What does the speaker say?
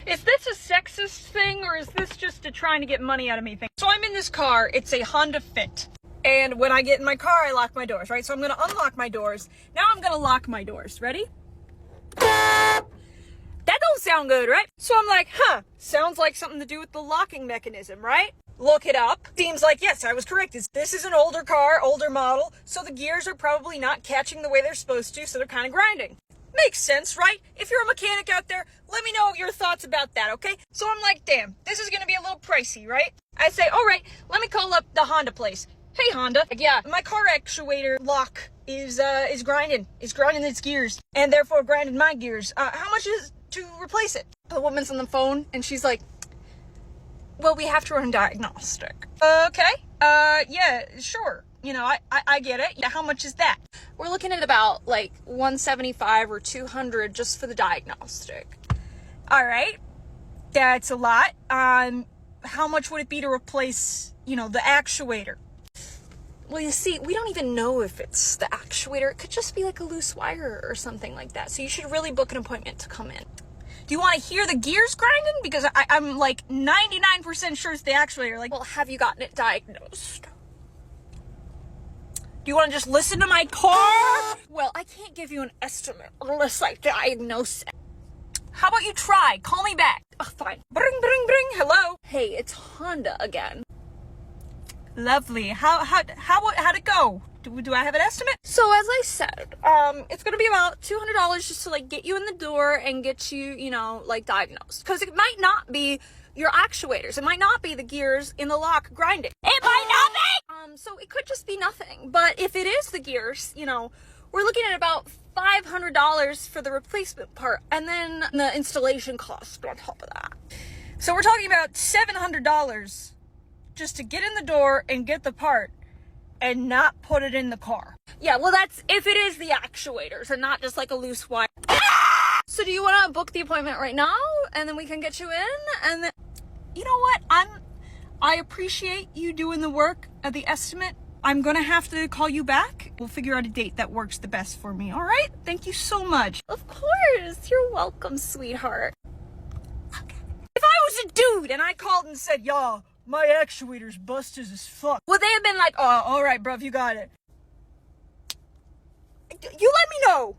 Is this a sexist thing, or is this just a trying to get money out of me thing? So I'm in this car, it's a Honda Fit. And when I get in my car, I lock my doors, right? So I'm gonna unlock my doors. Now I'm gonna lock my doors. Ready? That don't sound good, right? So I'm like, sounds like something to do with the locking mechanism, right? Look it up. Seems like, yes, I was correct. This is an older car, older model, so the gears are probably not catching the way they're supposed to, so they're kind of grinding. Makes sense, right? If you're a mechanic out there, let me know your thoughts about that, okay? So I'm like, damn, this is gonna be a little pricey, right? I say, all right, let me call up the Honda place. Hey, Honda. Yeah, my car actuator lock is grinding. It's grinding its gears, and therefore grinding my gears. How much is to replace it? The woman's on the phone, and she's like, well, we have to run diagnostic. Okay, yeah, sure. You know, I get it. Yeah, how much is that? We're looking at about like $175 or $200 just for the diagnostic. All right, that's a lot. How much would it be to replace, you know, the actuator? Well, you see, we don't even know if it's the actuator. It could just be like a loose wire or something like that. So you should really book an appointment to come in. Do you want to hear the gears grinding? Because I'm like 99% sure it's the actuator. Like, well, have you gotten it diagnosed? Do you want to just listen to my car? Well, I can't give you an estimate unless I diagnose it. How about you try? Call me back. Oh, fine. Bring. Hello? Hey, it's Honda again. Lovely. How'd it go? Do I have an estimate? So as I said, it's gonna be about $200 just to like get you in the door and get you, you know, like diagnosed. Because it might not be your actuators. It might not be the gears in the lock grinding. It might not be! So it could just be nothing. But if it is the gears, you know, we're looking at about $500 for the replacement part, and then the installation cost on top of that. So we're talking about $700 just to get in the door and get the part and not put it in the car. Yeah, well, that's if it is the actuators and not just like a loose wire. So do you want to book the appointment right now and then we can get you in? And then, you know what? I appreciate you doing the work of the estimate. I'm gonna have to call you back. We'll figure out a date that works the best for me, all right? Thank you so much. Of course, you're welcome, sweetheart. Okay. If I was a dude and I called and said, y'all, my actuator's busted as fuck, would they have been like, oh, all right, bruv, you got it? You let me know.